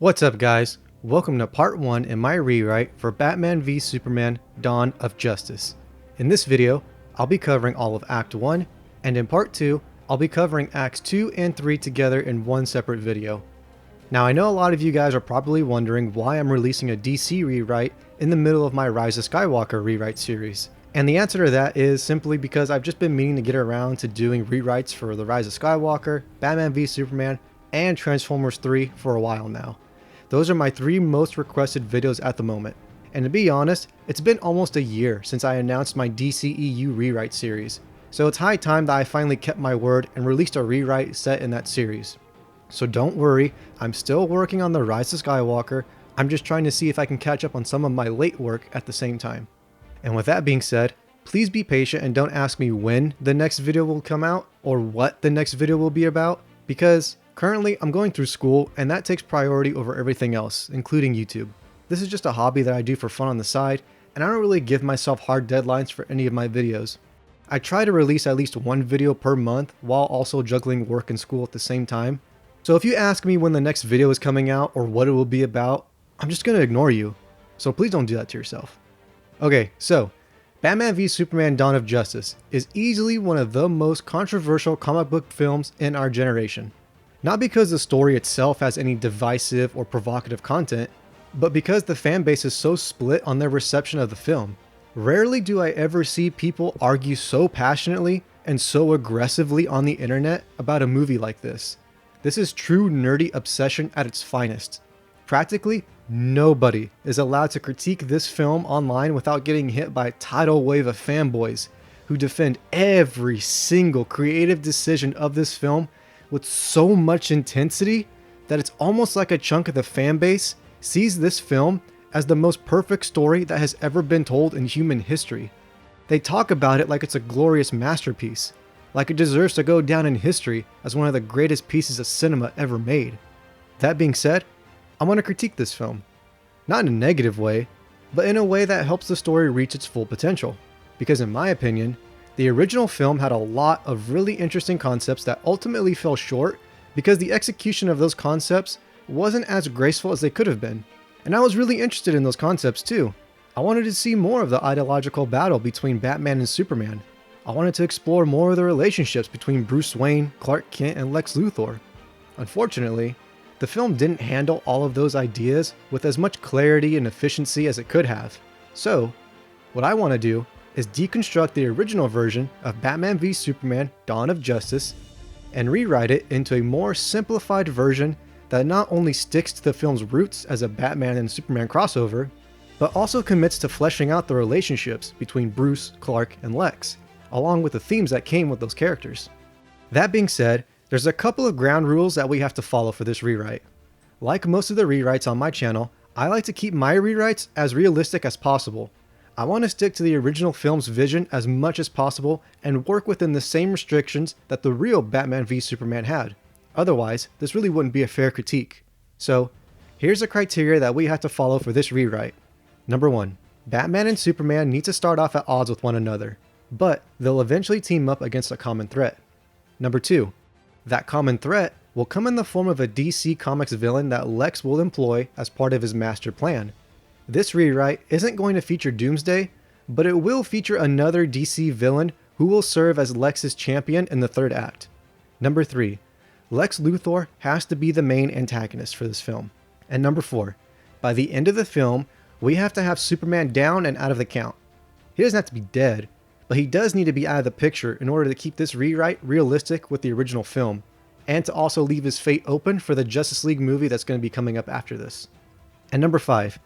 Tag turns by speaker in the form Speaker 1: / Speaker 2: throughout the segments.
Speaker 1: What's up guys? Welcome to part 1 in my rewrite for Batman v Superman Dawn of Justice. In this video, I'll be covering all of Act 1, and in part 2, I'll be covering Acts 2 and 3 together in one separate video. Now I know a lot of you guys are probably wondering why I'm releasing a DC rewrite in the middle of my Rise of Skywalker rewrite series. And the answer to that is simply because I've just been meaning to get around to doing rewrites for the Rise of Skywalker, Batman v Superman, and Transformers 3 for a while now. Those are my 3 most requested videos at the moment. And to be honest, it's been almost a year since I announced my DCEU Rewrite Series. So it's high time that I finally kept my word and released a rewrite set in that series. So don't worry, I'm still working on the Rise of Skywalker. I'm just trying to see if I can catch up on some of my late work at the same time. And with that being said, please be patient and don't ask me when the next video will come out or what the next video will be about, because currently I'm going through school and that takes priority over everything else, including YouTube. This is just a hobby that I do for fun on the side, and I don't really give myself hard deadlines for any of my videos. I try to release at least one video per month while also juggling work and school at the same time. So if you ask me when the next video is coming out or what it will be about, I'm just going to ignore you. So please don't do that to yourself. Okay, so Batman v Superman Dawn of Justice is easily one of the most controversial comic book films in our generation. Not because the story itself has any divisive or provocative content, but because the fan base is so split on their reception of the film. Rarely do I ever see people argue so passionately and so aggressively on the internet about a movie like this. This is true nerdy obsession at its finest. Practically nobody is allowed to critique this film online without getting hit by a tidal wave of fanboys who defend every single creative decision of this film with so much intensity that it's almost like a chunk of the fan base sees this film as the most perfect story that has ever been told in human history. They talk about it like it's a glorious masterpiece, like it deserves to go down in history as one of the greatest pieces of cinema ever made. That being said, I want to critique this film. Not in a negative way, but in a way that helps the story reach its full potential. Because in my opinion, the original film had a lot of really interesting concepts that ultimately fell short because the execution of those concepts wasn't as graceful as they could have been. And I was really interested in those concepts too. I wanted to see more of the ideological battle between Batman and Superman. I wanted to explore more of the relationships between Bruce Wayne, Clark Kent, and Lex Luthor. Unfortunately, the film didn't handle all of those ideas with as much clarity and efficiency as it could have. So, what I want to do is deconstruct the original version of Batman v Superman Dawn of Justice and rewrite it into a more simplified version that not only sticks to the film's roots as a Batman and Superman crossover, but also commits to fleshing out the relationships between Bruce, Clark, and Lex, along with the themes that came with those characters. That being said, there's a couple of ground rules that we have to follow for this rewrite. Like most of the rewrites on my channel, I like to keep my rewrites as realistic as possible. I want to stick to the original film's vision as much as possible and work within the same restrictions that the real Batman v Superman had. Otherwise, this really wouldn't be a fair critique. So, here's the criteria that we have to follow for this rewrite. Number 1. Batman and Superman need to start off at odds with one another, but they'll eventually team up against a common threat. Number 2. That common threat will come in the form of a DC Comics villain that Lex will employ as part of his master plan. This rewrite isn't going to feature Doomsday, but it will feature another DC villain who will serve as Lex's champion in the 3rd act. Number 3. Lex Luthor has to be the main antagonist for this film. And number 4. By the end of the film, we have to have Superman down and out of the count. He doesn't have to be dead, but he does need to be out of the picture in order to keep this rewrite realistic with the original film, and to also leave his fate open for the Justice League movie that's going to be coming up after this. And number 5,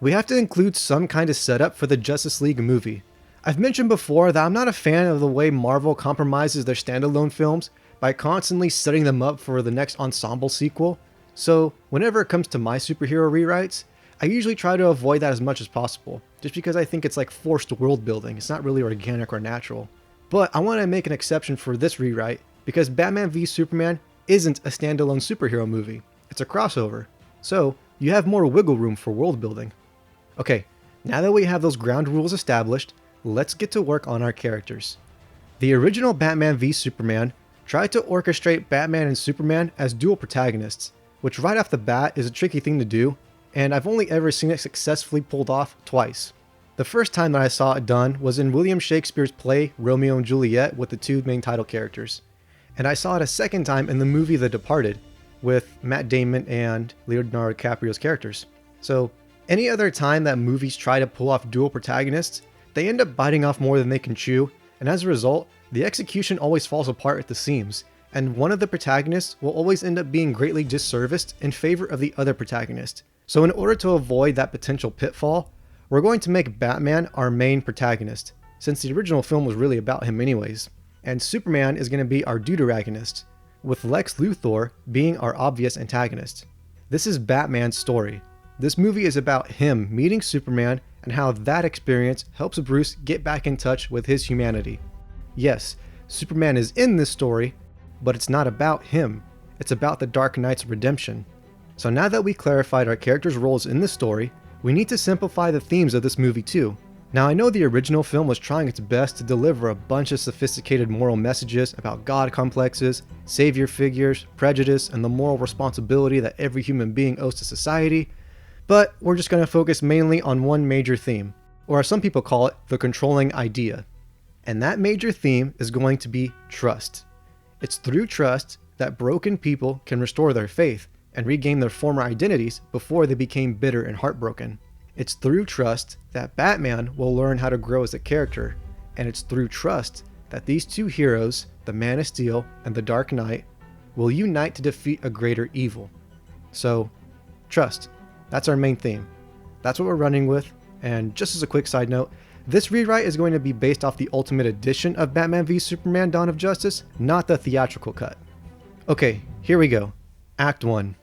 Speaker 1: we have to include some kind of setup for the Justice League movie. I've mentioned before that I'm not a fan of the way Marvel compromises their standalone films by constantly setting them up for the next ensemble sequel, so whenever it comes to my superhero rewrites, I usually try to avoid that as much as possible, just because I think it's like forced world building. It's not really organic or natural. But I want to make an exception for this rewrite because Batman v Superman isn't a standalone superhero movie. It's a crossover. So you have more wiggle room for world building. Okay, now that we have those ground rules established, let's get to work on our characters. The original Batman v Superman tried to orchestrate Batman and Superman as dual protagonists, which right off the bat is a tricky thing to do, and I've only ever seen it successfully pulled off twice. The first time that I saw it done was in William Shakespeare's play Romeo and Juliet with the two main title characters. And I saw it a second time in the movie The Departed with Matt Damon and Leonardo DiCaprio's characters. So any other time that movies try to pull off dual protagonists, they end up biting off more than they can chew, and as a result, the execution always falls apart at the seams, and one of the protagonists will always end up being greatly disserviced in favor of the other protagonist. So in order to avoid that potential pitfall, we're going to make Batman our main protagonist, since the original film was really about him anyways. And Superman is going to be our deuteragonist, with Lex Luthor being our obvious antagonist. This is Batman's story. This movie is about him meeting Superman and how that experience helps Bruce get back in touch with his humanity. Yes, Superman is in this story, but it's not about him. It's about the Dark Knight's redemption. So now that we clarified our characters' roles in this story, we need to simplify the themes of this movie too. Now I know the original film was trying its best to deliver a bunch of sophisticated moral messages about God complexes, savior figures, prejudice, and the moral responsibility that every human being owes to society, but we're just going to focus mainly on one major theme, or as some people call it, the controlling idea. And that major theme is going to be trust. It's through trust that broken people can restore their faith and regain their former identities before they became bitter and heartbroken. It's through trust that Batman will learn how to grow as a character, and it's through trust that these two heroes, the Man of Steel and the Dark Knight, will unite to defeat a greater evil. So, trust. That's our main theme. That's what we're running with, and just as a quick side note, this rewrite is going to be based off the Ultimate Edition of Batman v Superman Dawn of Justice, not the theatrical cut. Okay, here we go. Act 1.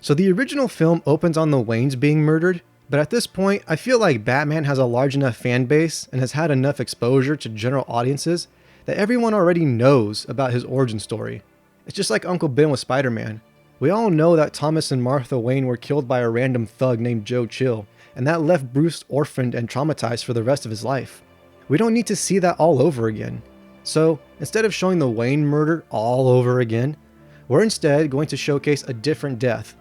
Speaker 1: So the original film opens on the Waynes being murdered, but at this point, I feel like Batman has a large enough fan base and has had enough exposure to general audiences that everyone already knows about his origin story. It's just like Uncle Ben with Spider-Man. We all know that Thomas and Martha Wayne were killed by a random thug named Joe Chill, and that left Bruce orphaned and traumatized for the rest of his life. We don't need to see that all over again. So, instead of showing the Wayne murder all over again, we're instead going to showcase a different death.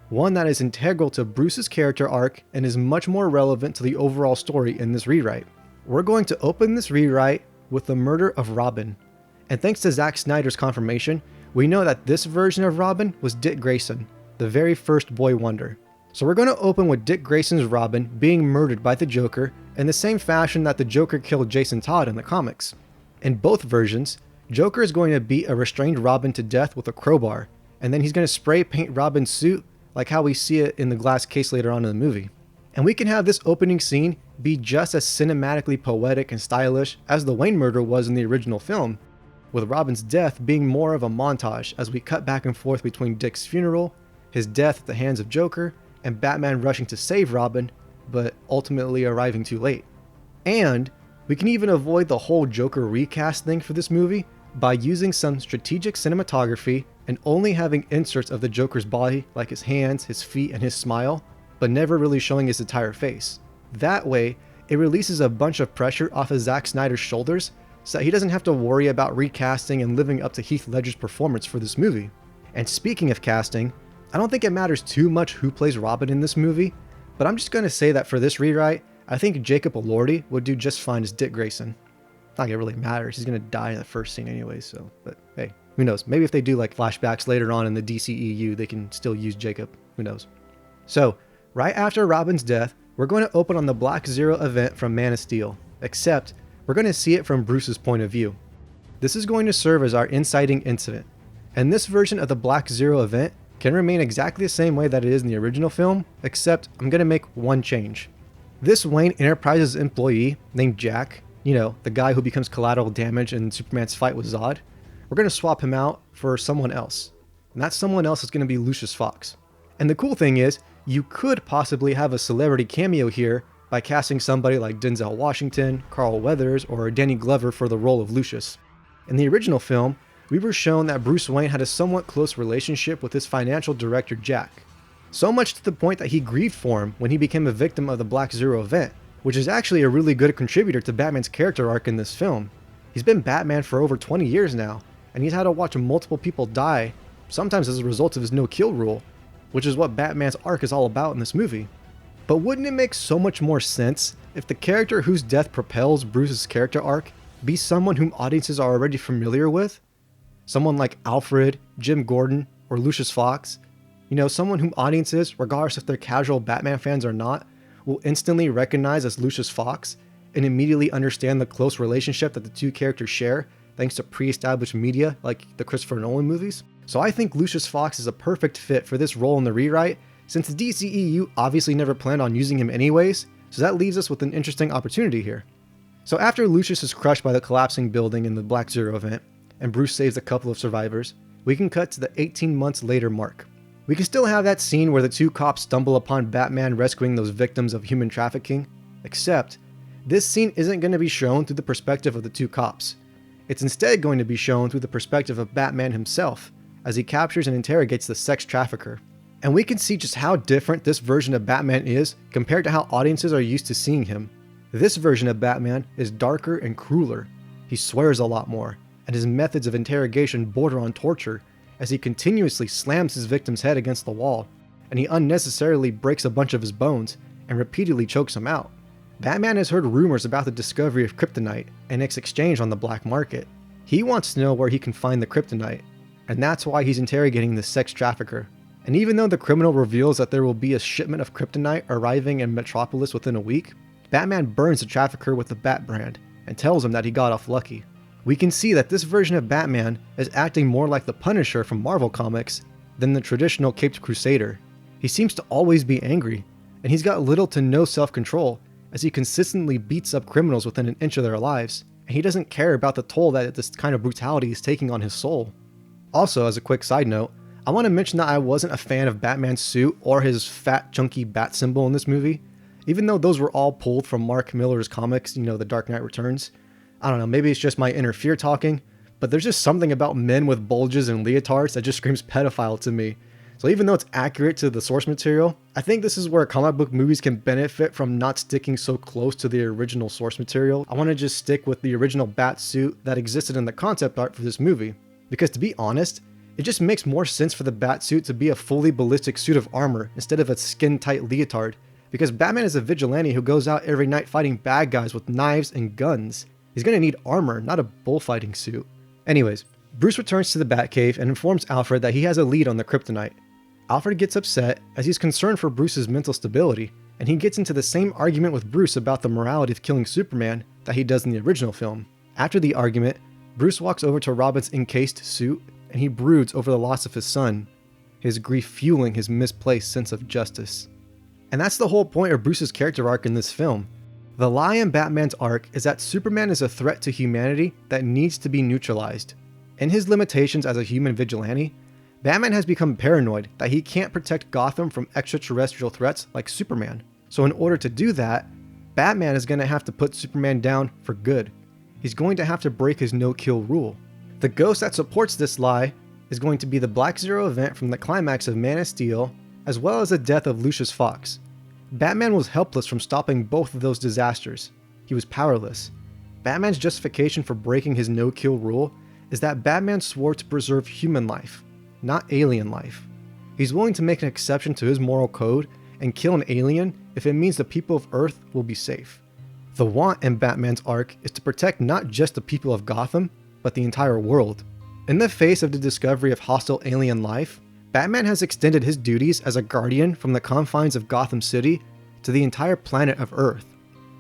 Speaker 1: One that is integral to Bruce's character arc and is much more relevant to the overall story in this rewrite. We're going to open this rewrite with the murder of Robin. And thanks to Zack Snyder's confirmation, we know that this version of Robin was Dick Grayson, the very first Boy Wonder. So we're going to open with Dick Grayson's Robin being murdered by the Joker in the same fashion that the Joker killed Jason Todd in the comics. In both versions, Joker is going to beat a restrained Robin to death with a crowbar, and then he's going to spray paint Robin's suit like how we see it in the glass case later on in the movie. And we can have this opening scene be just as cinematically poetic and stylish as the Wayne murder was in the original film, with Robin's death being more of a montage as we cut back and forth between Dick's funeral, his death at the hands of Joker, and Batman rushing to save Robin, but ultimately arriving too late. And we can even avoid the whole Joker recast thing for this movie by using some strategic cinematography and only having inserts of the Joker's body, like his hands, his feet, and his smile, but never really showing his entire face. That way, it releases a bunch of pressure off of Zack Snyder's shoulders so that he doesn't have to worry about recasting and living up to Heath Ledger's performance for this movie. And speaking of casting, I don't think it matters too much who plays Robin in this movie, but I'm just going to say that for this rewrite, I think Jacob Elordi would do just fine as Dick Grayson. Not like it really matters, he's going to die in the first scene anyway, so, but hey, who knows? Maybe if they do like flashbacks later on in the DCEU, they can still use Jacob, who knows? So, right after Robin's death, we're going to open on the Black Zero event from Man of Steel, except we're going to see it from Bruce's point of view. This is going to serve as our inciting incident, and this version of the Black Zero event can remain exactly the same way that it is in the original film, except I'm going to make one change. This Wayne Enterprises employee named Jack, you know, the guy who becomes collateral damage in Superman's fight with Zod, we're going to swap him out for someone else. And that someone else is going to be Lucius Fox. And the cool thing is, you could possibly have a celebrity cameo here by casting somebody like Denzel Washington, Carl Weathers, or Danny Glover for the role of Lucius. In the original film, we were shown that Bruce Wayne had a somewhat close relationship with his financial director Jack. So much to the point that he grieved for him when he became a victim of the Black Zero event, which is actually a really good contributor to Batman's character arc in this film. He's been Batman for over 20 years now, and he's had to watch multiple people die, sometimes as a result of his no-kill rule. which is what Batman's arc is all about in this movie. But wouldn't it make so much more sense if the character whose death propels Bruce's character arc be someone whom audiences are already familiar with? Someone like Alfred, Jim Gordon, or Lucius Fox? You know, someone whom audiences, regardless if they're casual Batman fans or not, will instantly recognize as Lucius Fox and immediately understand the close relationship that the two characters share thanks to pre-established media like the Christopher Nolan movies. So I think Lucius Fox is a perfect fit for this role in the rewrite, since the DCEU obviously never planned on using him anyways, so that leaves us with an interesting opportunity here. So after Lucius is crushed by the collapsing building in the Black Zero event, and Bruce saves a couple of survivors, we can cut to the 18 months later mark. We can still have that scene where the two cops stumble upon Batman rescuing those victims of human trafficking, except this scene isn't going to be shown through the perspective of the two cops. It's instead going to be shown through the perspective of Batman himself, as he captures and interrogates the sex trafficker. And we can see just how different this version of Batman is compared to how audiences are used to seeing him. This version of Batman is darker and crueler. He swears a lot more, and his methods of interrogation border on torture, as he continuously slams his victim's head against the wall, and he unnecessarily breaks a bunch of his bones and repeatedly chokes him out. Batman has heard rumors about the discovery of kryptonite and its exchange on the black market. He wants to know where he can find the kryptonite, and that's why he's interrogating the sex trafficker. And even though the criminal reveals that there will be a shipment of kryptonite arriving in Metropolis within a week, Batman burns the trafficker with the Bat brand and tells him that he got off lucky. We can see that this version of Batman is acting more like the Punisher from Marvel Comics than the traditional Caped Crusader. He seems to always be angry, and he's got little to no self-control as he consistently beats up criminals within an inch of their lives, and he doesn't care about the toll that this kind of brutality is taking on his soul. Also, as a quick side note, I want to mention that I wasn't a fan of Batman's suit or his fat chunky bat symbol in this movie, even though those were all pulled from Mark Millar's comics, you know, The Dark Knight Returns. I don't know, maybe it's just my inner fear talking, but there's just something about men with bulges and leotards that just screams pedophile to me. So even though it's accurate to the source material, I think this is where comic book movies can benefit from not sticking so close to the original source material. I want to just stick with the original bat suit that existed in the concept art for this movie. Because to be honest, it just makes more sense for the bat suit to be a fully ballistic suit of armor instead of a skin-tight leotard. Because Batman is a vigilante who goes out every night fighting bad guys with knives and guns. He's going to need armor, not a bullfighting suit. Anyways, Bruce returns to the Batcave and informs Alfred that he has a lead on the kryptonite. Alfred gets upset as he's concerned for Bruce's mental stability, and he gets into the same argument with Bruce about the morality of killing Superman that he does in the original film. After the argument, Bruce walks over to Robin's encased suit, and he broods over the loss of his son, his grief fueling his misplaced sense of justice. And that's the whole point of Bruce's character arc in this film. The lie in Batman's arc is that Superman is a threat to humanity that needs to be neutralized. In his limitations as a human vigilante, Batman has become paranoid that he can't protect Gotham from extraterrestrial threats like Superman. So in order to do that, Batman is going to have to put Superman down for good. He's going to have to break his no-kill rule. The ghost that supports this lie is going to be the Black Zero event from the climax of Man of Steel, as well as the death of Lucius Fox. Batman was helpless from stopping both of those disasters. He was powerless. Batman's justification for breaking his no-kill rule is that Batman swore to preserve human life, not alien life. He's willing to make an exception to his moral code and kill an alien if it means the people of Earth will be safe. The want in Batman's arc is to protect not just the people of Gotham, but the entire world. In the face of the discovery of hostile alien life, Batman has extended his duties as a guardian from the confines of Gotham City to the entire planet of Earth.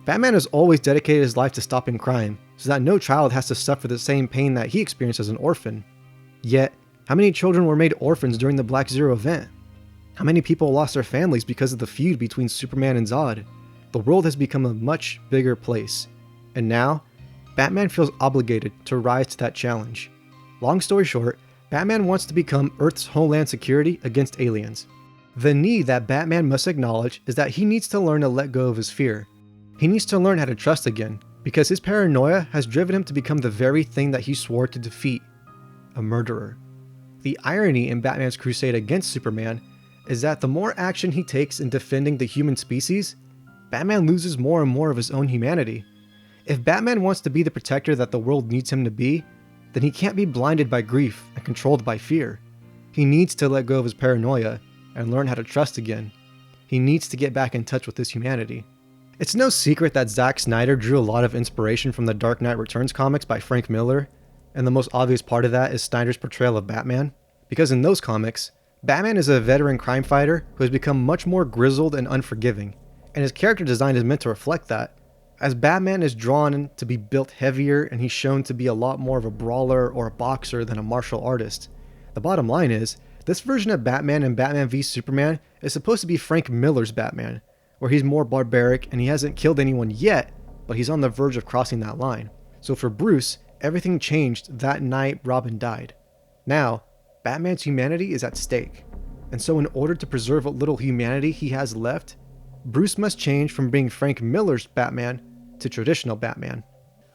Speaker 1: Batman has always dedicated his life to stopping crime, so that no child has to suffer the same pain that he experienced as an orphan. Yet, how many children were made orphans during the Black Zero event? How many people lost their families because of the feud between Superman and Zod? The world has become a much bigger place, and now, Batman feels obligated to rise to that challenge. Long story short, Batman wants to become Earth's homeland security against aliens. The need that Batman must acknowledge is that he needs to learn to let go of his fear. He needs to learn how to trust again, because his paranoia has driven him to become the very thing that he swore to defeat: a murderer. The irony in Batman's crusade against Superman is that the more action he takes in defending the human species, Batman loses more and more of his own humanity. If Batman wants to be the protector that the world needs him to be, then he can't be blinded by grief and controlled by fear. He needs to let go of his paranoia and learn how to trust again. He needs to get back in touch with his humanity. It's no secret that Zack Snyder drew a lot of inspiration from the Dark Knight Returns comics by Frank Miller, and the most obvious part of that is Snyder's portrayal of Batman. Because in those comics, Batman is a veteran crime fighter who has become much more grizzled and unforgiving, and his character design is meant to reflect that. As Batman is drawn to be built heavier and he's shown to be a lot more of a brawler or a boxer than a martial artist. The bottom line is, this version of Batman in Batman v Superman is supposed to be Frank Miller's Batman, where he's more barbaric and he hasn't killed anyone yet, but he's on the verge of crossing that line. So for Bruce, everything changed that night Robin died. Now, Batman's humanity is at stake, and so in order to preserve what little humanity he has left, Bruce must change from being Frank Miller's Batman to traditional Batman.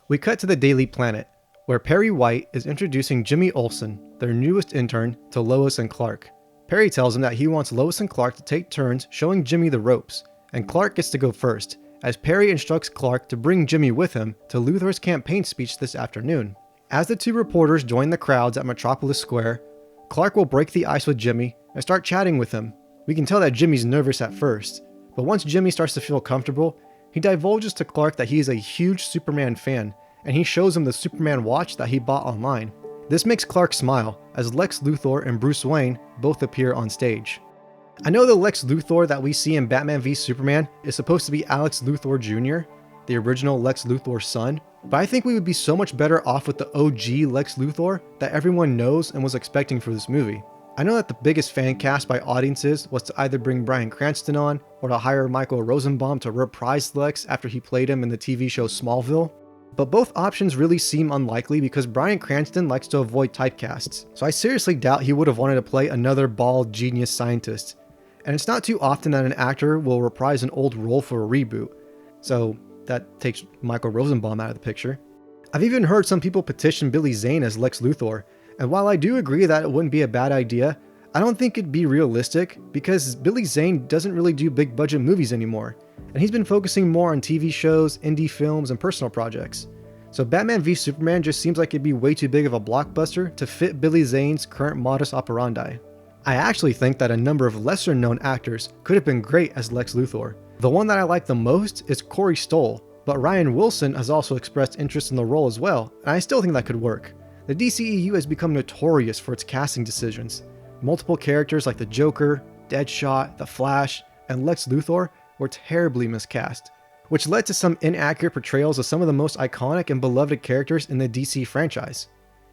Speaker 1: We cut to the Daily Planet, where Perry White is introducing Jimmy Olsen, their newest intern, to Lois and Clark. Perry tells him that he wants Lois and Clark to take turns showing Jimmy the ropes, and Clark gets to go first, as Perry instructs Clark to bring Jimmy with him to Luthor's campaign speech this afternoon. As the two reporters join the crowds at Metropolis Square, Clark will break the ice with Jimmy and start chatting with him. We can tell that Jimmy's nervous at first, but once Jimmy starts to feel comfortable, he divulges to Clark that he is a huge Superman fan, and he shows him the Superman watch that he bought online. This makes Clark smile, as Lex Luthor and Bruce Wayne both appear on stage. I know the Lex Luthor that we see in Batman v Superman is supposed to be Alex Luthor Jr., the original Lex Luthor's son, but I think we would be so much better off with the OG Lex Luthor that everyone knows and was expecting for this movie. I know that the biggest fan cast by audiences was to either bring Bryan Cranston on or to hire Michael Rosenbaum to reprise Lex after he played him in the TV show Smallville, but both options really seem unlikely because Bryan Cranston likes to avoid typecasts, so I seriously doubt he would have wanted to play another bald genius scientist. And it's not too often that an actor will reprise an old role for a reboot, so that takes Michael Rosenbaum out of the picture. I've even heard some people petition Billy Zane as Lex Luthor, and while I do agree that it wouldn't be a bad idea, I don't think it'd be realistic because Billy Zane doesn't really do big budget movies anymore, and he's been focusing more on TV shows, indie films, and personal projects. So Batman v Superman just seems like it'd be way too big of a blockbuster to fit Billy Zane's current modus operandi. I actually think that a number of lesser known actors could have been great as Lex Luthor. The one that I like the most is Corey Stoll, but Ryan Wilson has also expressed interest in the role as well, and I still think that could work. The DCEU has become notorious for its casting decisions. Multiple characters like the Joker, Deadshot, the Flash, and Lex Luthor were terribly miscast, which led to some inaccurate portrayals of some of the most iconic and beloved characters in the DC franchise.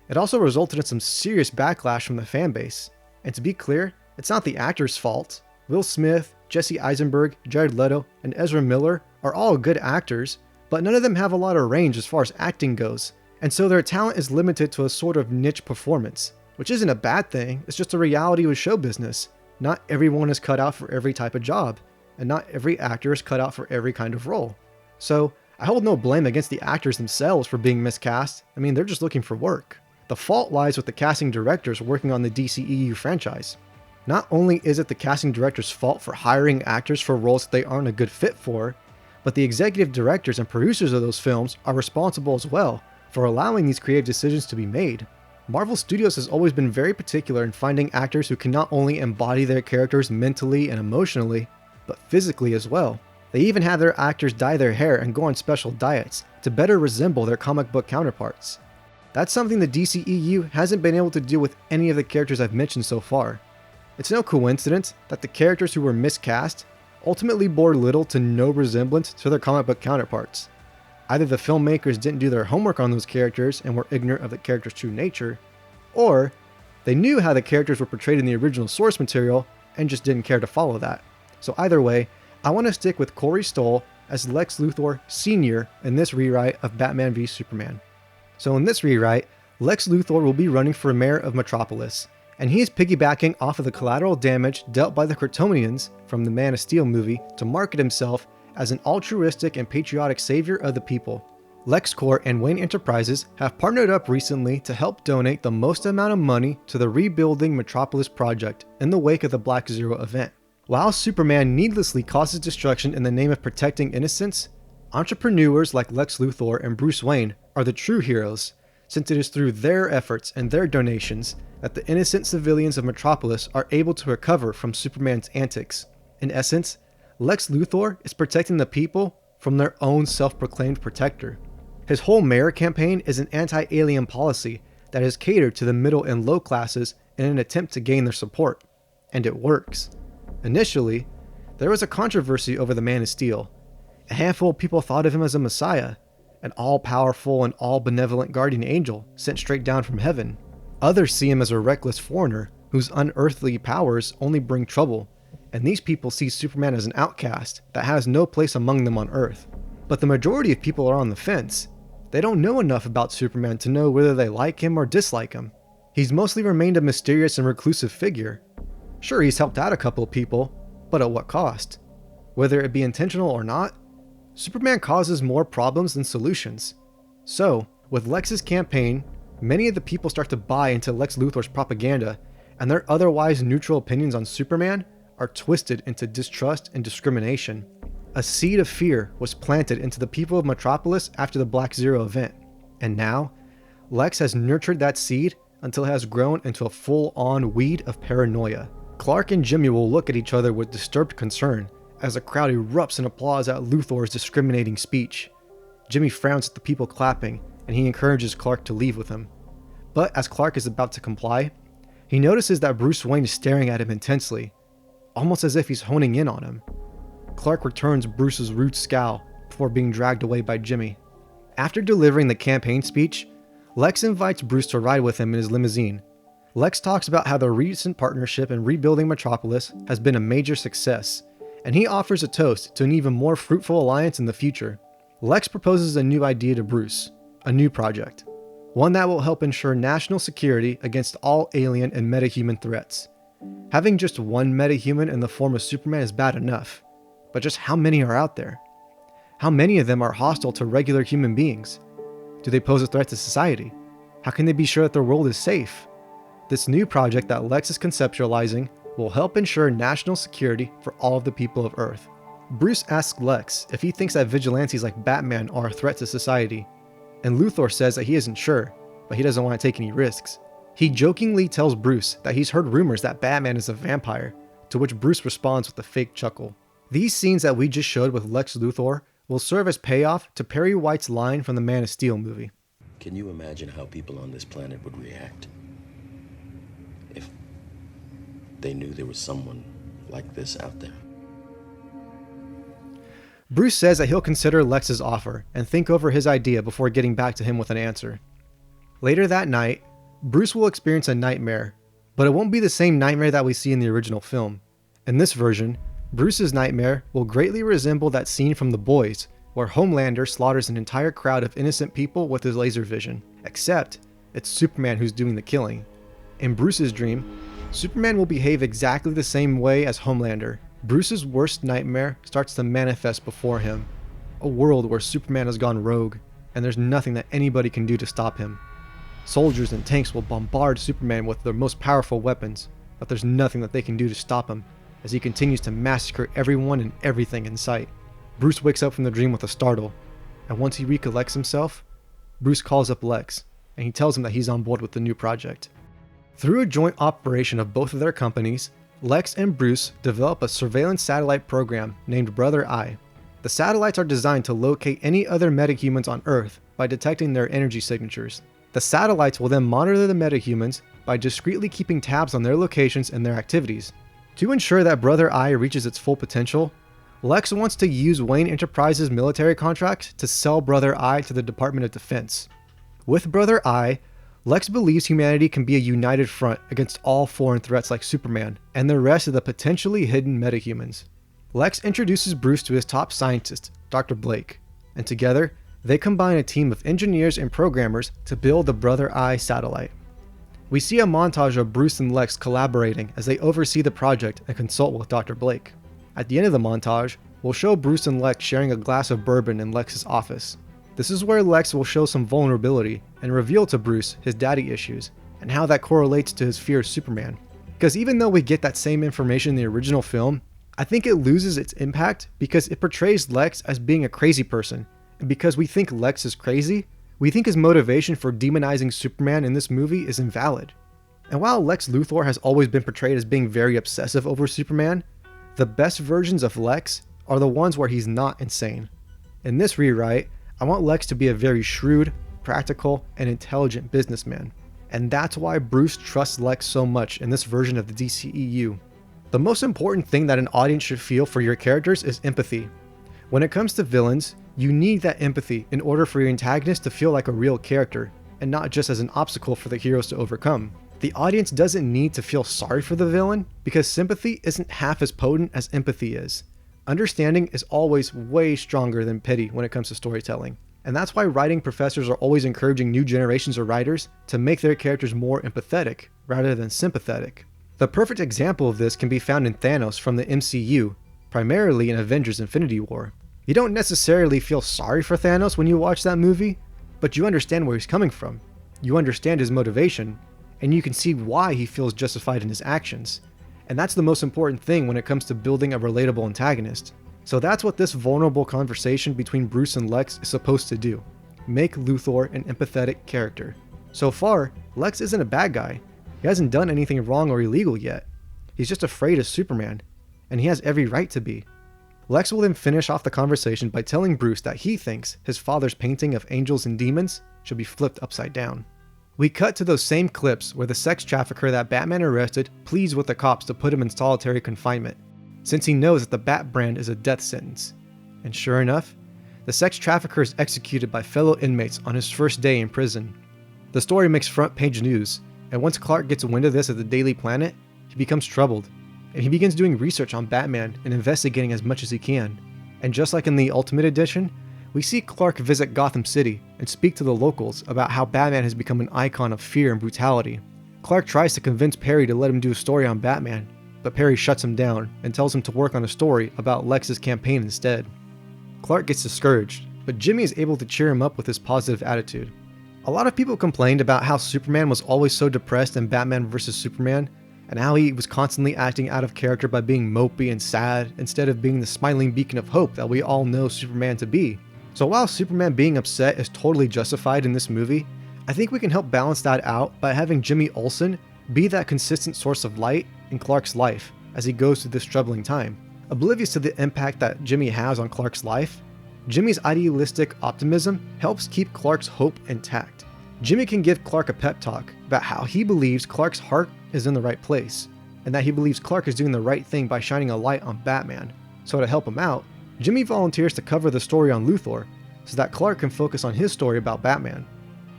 Speaker 1: It also resulted in some serious backlash from the fanbase. And to be clear, it's not the actors' fault. Will Smith, Jesse Eisenberg, Jared Leto, and Ezra Miller are all good actors, but none of them have a lot of range as far as acting goes, and so their talent is limited to a sort of niche performance, which isn't a bad thing, it's just a reality with show business. Not everyone is cut out for every type of job, and not every actor is cut out for every kind of role. So, I hold no blame against the actors themselves for being miscast. I mean, they're just looking for work. The fault lies with the casting directors working on the DCEU franchise. Not only is it the casting director's fault for hiring actors for roles that they aren't a good fit for, but the executive directors and producers of those films are responsible as well for allowing these creative decisions to be made. Marvel Studios has always been very particular in finding actors who can not only embody their characters mentally and emotionally, but physically as well. They even have their actors dye their hair and go on special diets to better resemble their comic book counterparts. That's something the DCEU hasn't been able to do with any of the characters I've mentioned so far. It's no coincidence that the characters who were miscast ultimately bore little to no resemblance to their comic book counterparts. Either the filmmakers didn't do their homework on those characters and were ignorant of the character's true nature, or they knew how the characters were portrayed in the original source material and just didn't care to follow that. So either way, I want to stick with Corey Stoll as Lex Luthor Sr. in this rewrite of Batman v Superman. So in this rewrite, Lex Luthor will be running for mayor of Metropolis, and he is piggybacking off of the collateral damage dealt by the Kryptonians from the Man of Steel movie to market himself as an altruistic and patriotic savior of the people. LexCorp and Wayne Enterprises have partnered up recently to help donate the most amount of money to the Rebuilding Metropolis project in the wake of the Black Zero event. While Superman needlessly causes destruction in the name of protecting innocence, entrepreneurs like Lex Luthor and Bruce Wayne are the true heroes, since it is through their efforts and their donations that the innocent civilians of Metropolis are able to recover from Superman's antics. In essence, Lex Luthor is protecting the people from their own self-proclaimed protector. His whole mayor campaign is an anti-alien policy that is catered to the middle and low classes in an attempt to gain their support. And it works. Initially, there was a controversy over the Man of Steel. A handful of people thought of him as a messiah, an all-powerful and all-benevolent guardian angel sent straight down from heaven. Others see him as a reckless foreigner whose unearthly powers only bring trouble, and these people see Superman as an outcast that has no place among them on Earth. But the majority of people are on the fence. They don't know enough about Superman to know whether they like him or dislike him. He's mostly remained a mysterious and reclusive figure. Sure, he's helped out a couple of people, but at what cost? Whether it be intentional or not, Superman causes more problems than solutions. So, with Lex's campaign, many of the people start to buy into Lex Luthor's propaganda, and their otherwise neutral opinions on Superman are twisted into distrust and discrimination. A seed of fear was planted into the people of Metropolis after the Black Zero event, and now, Lex has nurtured that seed until it has grown into a full-on weed of paranoia. Clark and Jimmy will look at each other with disturbed concern as a crowd erupts in applause at Luthor's discriminating speech. Jimmy frowns at the people clapping, and he encourages Clark to leave with him. But as Clark is about to comply, he notices that Bruce Wayne is staring at him intensely, almost as if he's honing in on him. Clark returns Bruce's rude scowl before being dragged away by Jimmy. After delivering the campaign speech, Lex invites Bruce to ride with him in his limousine. Lex talks about how the recent partnership in rebuilding Metropolis has been a major success, and he offers a toast to an even more fruitful alliance in the future. Lex proposes a new idea to Bruce, a new project, one that will help ensure national security against all alien and metahuman threats. Having just one metahuman in the form of Superman is bad enough, but just how many are out there? How many of them are hostile to regular human beings? Do they pose a threat to society? How can they be sure that their world is safe? This new project that Lex is conceptualizing will help ensure national security for all of the people of Earth. Bruce asks Lex if he thinks that vigilantes like Batman are a threat to society, and Luthor says that he isn't sure, but he doesn't want to take any risks. He jokingly tells Bruce that he's heard rumors that Batman is a vampire, to which Bruce responds with a fake chuckle. These scenes that we just showed with Lex Luthor will serve as payoff to Perry White's line from the Man of Steel movie.
Speaker 2: Can you imagine how people on this planet would react if they knew there was someone like this out there?
Speaker 1: Bruce says that he'll consider Lex's offer and think over his idea before getting back to him with an answer. Later that night, Bruce will experience a nightmare, but it won't be the same nightmare that we see in the original film. In this version, Bruce's nightmare will greatly resemble that scene from The Boys, where Homelander slaughters an entire crowd of innocent people with his laser vision, except it's Superman who's doing the killing. In Bruce's dream, Superman will behave exactly the same way as Homelander. Bruce's worst nightmare starts to manifest before him, a world where Superman has gone rogue, and there's nothing that anybody can do to stop him. Soldiers and tanks will bombard Superman with their most powerful weapons, but there's nothing that they can do to stop him, as he continues to massacre everyone and everything in sight. Bruce wakes up from the dream with a startle, and once he recollects himself, Bruce calls up Lex, and he tells him that he's on board with the new project. Through a joint operation of both of their companies, Lex and Bruce develop a surveillance satellite program named Brother Eye. The satellites are designed to locate any other metahumans on Earth by detecting their energy signatures. The satellites will then monitor the metahumans by discreetly keeping tabs on their locations and their activities. To ensure that Brother Eye reaches its full potential, Lex wants to use Wayne Enterprises' military contract to sell Brother Eye to the Department of Defense. With Brother Eye, Lex believes humanity can be a united front against all foreign threats like Superman and the rest of the potentially hidden metahumans. Lex introduces Bruce to his top scientist, Dr. Blake, and together, they combine a team of engineers and programmers to build the Brother Eye satellite. We see a montage of Bruce and Lex collaborating as they oversee the project and consult with Dr. Blake. At the end of the montage, we'll show Bruce and Lex sharing a glass of bourbon in Lex's office. This is where Lex will show some vulnerability and reveal to Bruce his daddy issues and how that correlates to his fear of Superman. Because even though we get that same information in the original film, I think it loses its impact because it portrays Lex as being a crazy person, and because we think Lex is crazy, We think his motivation for demonizing Superman in this movie is invalid. And while Lex Luthor has always been portrayed as being very obsessive over Superman, the best versions of Lex are the ones where he's not insane. In this rewrite, I want Lex to be a very shrewd, practical, and intelligent businessman. And that's why Bruce trusts Lex so much in this version of the DCEU. The most important thing that an audience should feel for your characters is empathy. When it comes to villains, you need that empathy in order for your antagonist to feel like a real character, and not just as an obstacle for the heroes to overcome. The audience doesn't need to feel sorry for the villain, because sympathy isn't half as potent as empathy is. Understanding is always way stronger than pity when it comes to storytelling. And that's why writing professors are always encouraging new generations of writers to make their characters more empathetic rather than sympathetic. The perfect example of this can be found in Thanos from the MCU, primarily in Avengers Infinity War. You don't necessarily feel sorry for Thanos when you watch that movie, but you understand where he's coming from. You understand his motivation, and you can see why he feels justified in his actions. And that's the most important thing when it comes to building a relatable antagonist. So that's what this vulnerable conversation between Bruce and Lex is supposed to do. Make Luthor an empathetic character. So far, Lex isn't a bad guy. He hasn't done anything wrong or illegal yet. He's just afraid of Superman, and he has every right to be. Lex will then finish off the conversation by telling Bruce that he thinks his father's painting of angels and demons should be flipped upside down. We cut to those same clips where the sex trafficker that Batman arrested pleads with the cops to put him in solitary confinement, since he knows that the Bat brand is a death sentence. And sure enough, the sex trafficker is executed by fellow inmates on his first day in prison. The story makes front page news, and once Clark gets wind of this at the Daily Planet, he becomes troubled, and he begins doing research on Batman and investigating as much as he can. And just like in the Ultimate Edition, we see Clark visit Gotham City and speak to the locals about how Batman has become an icon of fear and brutality. Clark tries to convince Perry to let him do a story on Batman, but Perry shuts him down and tells him to work on a story about Lex's campaign instead. Clark gets discouraged, but Jimmy is able to cheer him up with his positive attitude. A lot of people complained about how Superman was always so depressed in Batman vs Superman, and how he was constantly acting out of character by being mopey and sad instead of being the smiling beacon of hope that we all know Superman to be. So while Superman being upset is totally justified in this movie, I think we can help balance that out by having Jimmy Olsen be that consistent source of light in Clark's life as he goes through this troubling time. Oblivious to the impact that Jimmy has on Clark's life, Jimmy's idealistic optimism helps keep Clark's hope intact. Jimmy can give Clark a pep talk about how he believes Clark's heart is in the right place, and that he believes Clark is doing the right thing by shining a light on Batman. So to help him out, Jimmy volunteers to cover the story on Luthor so that Clark can focus on his story about Batman.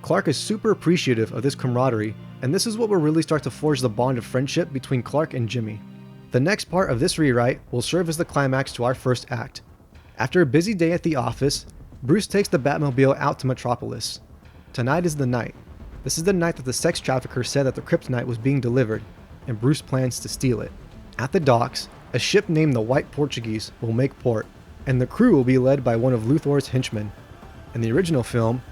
Speaker 1: Clark is super appreciative of this camaraderie, and this is what will really start to forge the bond of friendship between Clark and Jimmy. The next part of this rewrite will serve as the climax to our first act. After a busy day at the office, Bruce takes the Batmobile out to Metropolis. Tonight is the night. This is the night that the sex trafficker said that the kryptonite was being delivered, and Bruce plans to steal it. At the docks, a ship named the White Portuguese will make port, and the crew will be led by one of Luthor's henchmen. In the original film,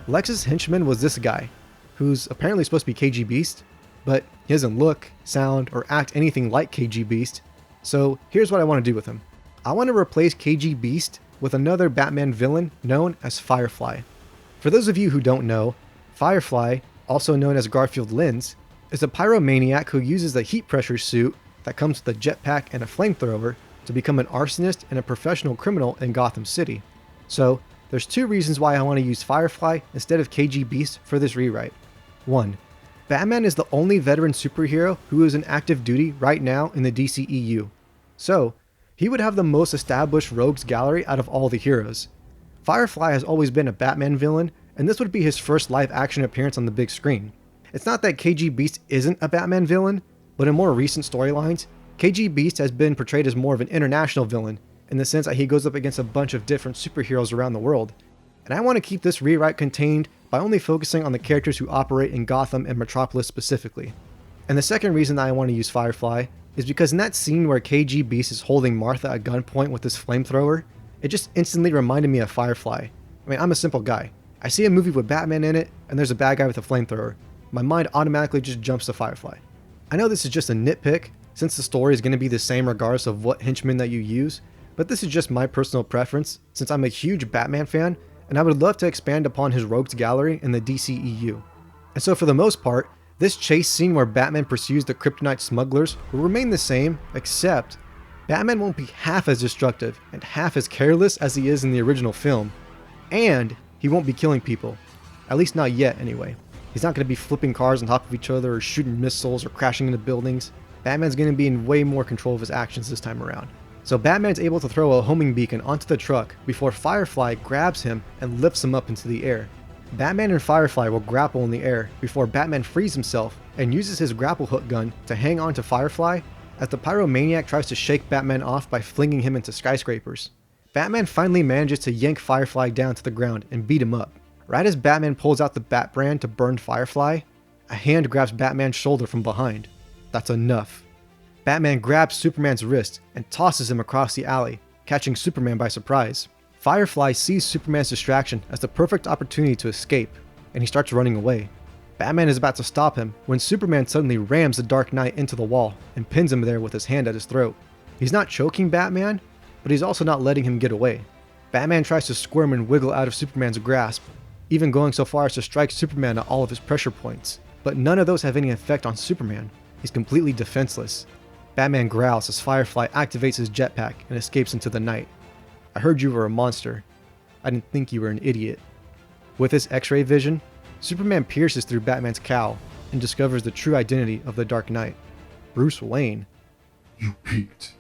Speaker 1: Lex's henchman was this guy, who's apparently supposed to be KG Beast, but he doesn't look, sound, or act anything like KG Beast, so here's what I want to do with him. I want to replace KG Beast with another Batman villain known as Firefly. For those of you who don't know, Firefly, also known as Garfield Lens, is a pyromaniac who uses a heat pressure suit that comes with a jetpack and a flamethrower to become an arsonist and a professional criminal in Gotham City. So, there's two reasons why I want to use Firefly instead of KG Beast for this rewrite. 1. Batman is the only veteran superhero who is in active duty right now in the DCEU. So, he would have the most established rogues gallery out of all the heroes. Firefly has always been a Batman villain, and this would be his first live-action appearance on the big screen. It's not that KG Beast isn't a Batman villain, but in more recent storylines, KG Beast has been portrayed as more of an international villain, in the sense that he goes up against a bunch of different superheroes around the world. And I want to keep this rewrite contained by only focusing on the characters who operate in Gotham and Metropolis specifically. And the second reason that I want to use Firefly is because in that scene where KG Beast is holding Martha at gunpoint with this flamethrower, it just instantly reminded me of Firefly. I mean, I'm a simple guy. I see a movie with Batman in it, and there's a bad guy with a flamethrower. My mind automatically just jumps to Firefly. I know this is just a nitpick, since the story is going to be the same regardless of what henchman that you use, but this is just my personal preference, since I'm a huge Batman fan, and I would love to expand upon his rogues gallery in the DCEU. And so for the most part, this chase scene where Batman pursues the kryptonite smugglers will remain the same, except Batman won't be half as destructive and half as careless as he is in the original film, and he won't be killing people. At least not yet, anyway. He's not going to be flipping cars on top of each other or shooting missiles or crashing into buildings. Batman's going to be in way more control of his actions this time around. So Batman's able to throw a homing beacon onto the truck before Firefly grabs him and lifts him up into the air. Batman and Firefly will grapple in the air before Batman frees himself and uses his grapple hook gun to hang on to Firefly as the pyromaniac tries to shake Batman off by flinging him into skyscrapers. Batman finally manages to yank Firefly down to the ground and beat him up. Right as Batman pulls out the bat brand to burn Firefly, a hand grabs Batman's shoulder from behind. That's enough. Batman grabs Superman's wrist and tosses him across the alley, catching Superman by surprise. Firefly sees Superman's distraction as the perfect opportunity to escape, and he starts running away. Batman is about to stop him when Superman suddenly rams the Dark Knight into the wall and pins him there with his hand at his throat. He's not choking Batman, but he's also not letting him get away. Batman tries to squirm and wiggle out of Superman's grasp, even going so far as to strike Superman at all of his pressure points, but none of those have any effect on Superman. He's completely defenseless. Batman growls as Firefly activates his jetpack and escapes into the night. I heard you were a monster. I didn't think you were an idiot. With his X-ray vision, Superman pierces through Batman's cowl and discovers the true identity of the Dark Knight. Bruce Wayne.
Speaker 3: You peeked.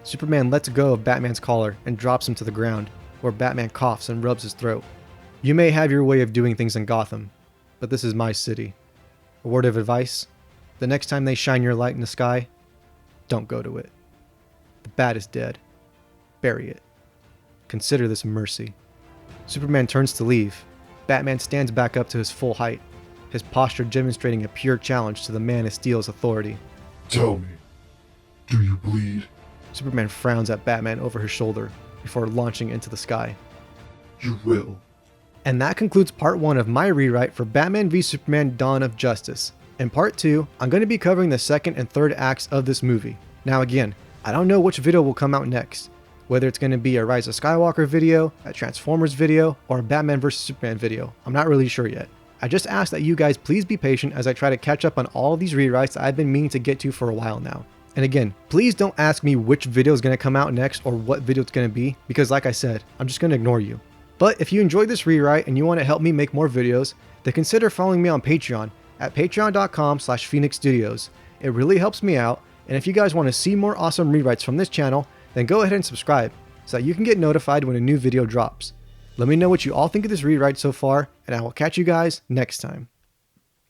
Speaker 1: Superman lets go of Batman's collar and drops him to the ground, where Batman coughs and rubs his throat. You may have your way of doing things in Gotham, but this is my city. A word of advice: the next time they shine your light in the sky, don't go to it. The bat is dead. Bury it. Consider this mercy. Superman turns to leave. Batman stands back up to his full height, his posture demonstrating a pure challenge to the Man of Steel's authority.
Speaker 3: Tell me, do you bleed?
Speaker 1: Superman frowns at Batman over his shoulder before launching into the sky.
Speaker 3: You will.
Speaker 1: And that concludes part 1 of my rewrite for Batman v Superman: Dawn of Justice. In part 2, I'm going to be covering the second and third acts of this movie. Now again, I don't know which video will come out next, whether it's going to be a Rise of Skywalker video, a Transformers video, or a Batman vs Superman video. I'm not really sure yet. I just ask that you guys please be patient as I try to catch up on all of these rewrites that I've been meaning to get to for a while now. And again, please don't ask me which video is going to come out next or what video it's going to be, because like I said, I'm just going to ignore you. But if you enjoyed this rewrite and you want to help me make more videos, then consider following me on Patreon at patreon.com/phoenixstudios. It really helps me out, and if you guys want to see more awesome rewrites from this channel, then go ahead and subscribe so that you can get notified when a new video drops. Let me know what you all think of this rewrite so far, and I will catch you guys next time.